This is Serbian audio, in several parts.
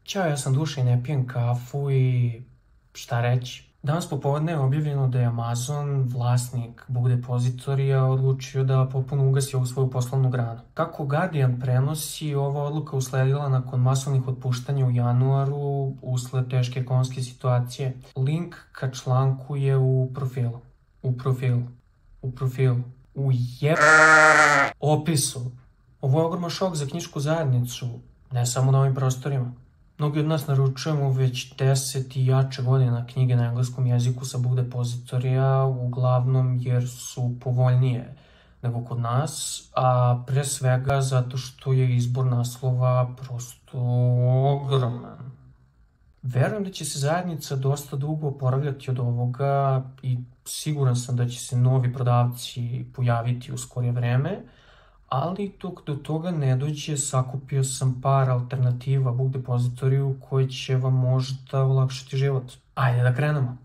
Ćao, ja sam Duša i ne pijem kafu i šta reći? Danas popodne je objavljeno da je Amazon, vlasnik Book Depository-a, odlučio da potpuno ugasi ovu svoju poslovnu granu. Kako Guardian prenosi, ova odluka usledila nakon masovnih otpuštanja u januaru usled teške ekonomske situacije. Link ka članku je u profilu. U opisu. Ovo je ogroman šok za knjišku zajednicu, ne samo na ovim prostorima. Mnogi od nas naručujemo već 10 i jače godina knjige na engleskom jeziku sa Book Depository-a, uglavnom jer su povoljnije nego kod nas, a pre svega zato što je izbor naslova prosto ogroman. Verujem da će se zajednica dosta dugo oporavljati od ovoga i siguran sam da će se novi prodavci pojaviti u skorije vreme, ali dok do toga ne dođe, sakupio sam par alternativa Book Depository-u koje će vam možda olakšati život. Ajde da krenemo.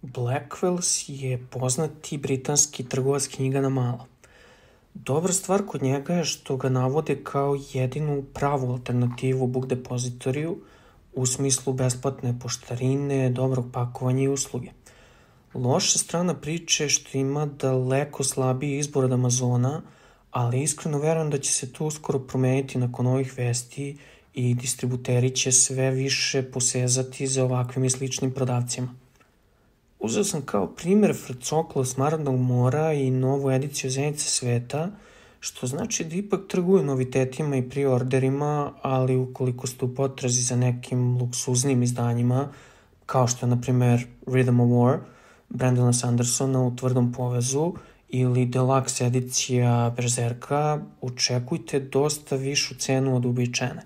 Blackwells je poznati britanski trgovac knjiga na malo. Dobra stvar kod njega je što ga navode kao jedinu pravu alternativu Book Depository-u u smislu besplatne poštarine, dobrog pakovanja i usluge. Loša strana priče je što ima daleko slabiji izbor od Amazona, ali iskreno verujem da će se to uskoro promeniti nakon ovih vesti i distributeri će sve više posezati za ovakvim i sličnim prodavcima. Uzeo sam kao primer Frcoklo Smaragdnog mora i novu ediciju Zenice sveta, što znači da ipak trguju novitetima i preorderima, ali ukoliko ste u potrazi za nekim luksuznim izdanjima, kao što je na primer Rhythm of War, Brandona Sandersona u tvrdom povezu ili deluxe edicija Berzerka, očekujte dosta višu cenu od uobičajene.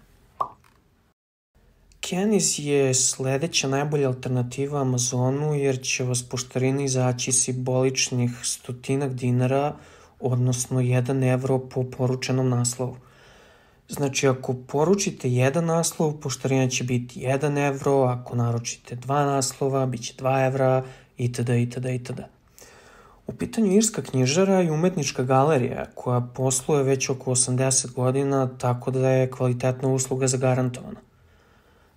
Kenny's je sledeća najbolja alternativa Amazonu jer će vas poštarina izaći simboličnih $100, odnosno 1 evro po poručenom naslovu. Znači, ako poručite jedan naslov, poštarina će biti 1 evro, ako naručite 2 naslova, bit će 2 evra, itd. U pitanju je irska knjižara i umetnička galerija koja posluje već oko 80 godina, tako da je kvalitetna usluga zagarantovana.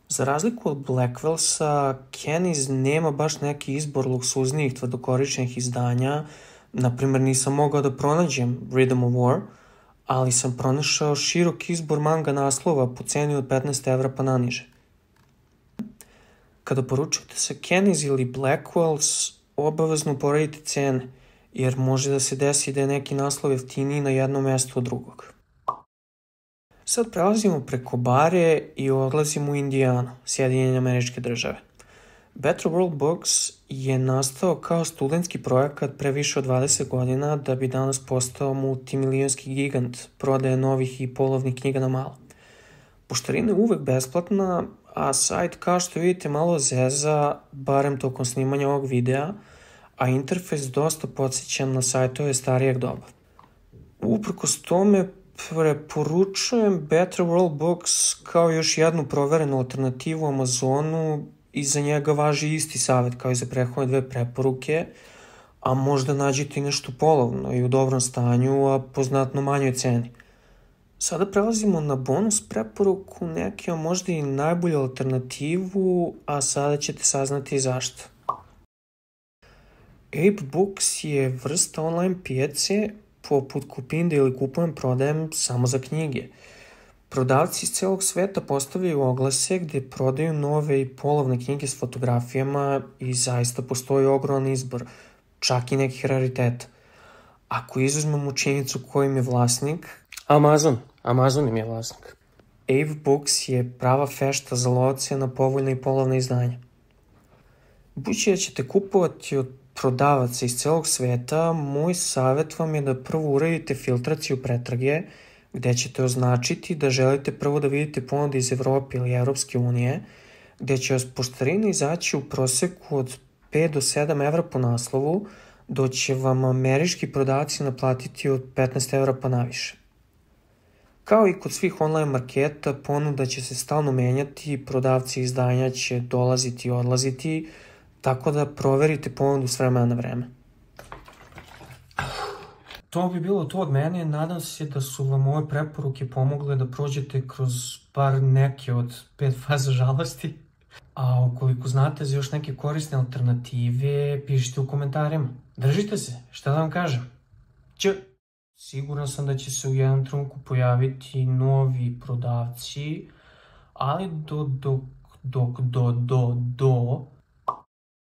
Za razliku od Blackwellsa, Kenny's nema baš neki izbor luksuznijih tvrdokoričnih izdanja, naprimer nisam mogao da pronađem Rhythm of War, ali sam pronašao širok izbor manga naslova po ceni od 15 evra pa naniže. Kada poručujete sa Kenny's ili Blackwells, obavezno poredite cene, jer može da se desi da je neki naslov jeftiniji na jednom mestu od drugog. Sad prelazimo preko bare i odlazimo u Indijanu, Sjedinjene Američke Države. Better World Books je nastao kao studentski projekat pre više od 20 godina da bi danas postao multimilijonski gigant prodaje novih i polovnih knjiga na malo. Poštarina je uvek besplatna, a sajt kao što vidite malo zeza, barem tokom snimanja ovog videa, a interfejs dosta podsjeća na sajtove starijeg doba. Uprkos tome, preporučujem Better World Books kao još jednu proverenu alternativu Amazonu i za njega važi isti savjet kao i za prethodne dve preporuke, a možda nađete i nešto polovno i u dobrom stanju, a po znatno manjoj ceni. Sada prelazimo na bonus preporuku, neke možda i najbolju alternativu, a sada ćete saznati zašto. Ape Books je vrsta online pijace poput Kupinde ili kupujem-prodajem samo za knjige. Prodavci iz celog sveta postavljaju oglase gde prodaju nove i polovne knjige s fotografijama i zaista postoji ogroman izbor, čak i nekih rariteta. Ako izuzmemo činjenicu kojim je vlasnik, Amazon im je vlasnik. Ape Books je prava fešta za lovce na povoljne i polovne izdanja. Budući da ćete kupovati od prodavaca iz celog sveta, moj savjet vam je da prvo uradite filtraciju pretrage, gde ćete označiti da želite prvo da vidite ponude iz Evrope ili Evropske unije, gde će vas poštarina izaći u proseku od 5 do 7 evra po naslovu, dok će vam američki prodavci naplatiti od 15 evra pa naviše. Kao i kod svih online marketa, ponuda će se stalno menjati, prodavci izdanja će dolaziti i odlaziti, tako da proverite ponudu s vremena na vreme. To bi bilo to od mene, nadam se da su vam ove preporuke pomogle da prođete kroz bar neke od 5 faza žalosti. A ukoliko znate za još neke korisne alternative, pišite u komentarima. Držite se, šta da vam kažem? Ć! Siguran sam da će se u jednom trenutku pojaviti novi prodavci, ali do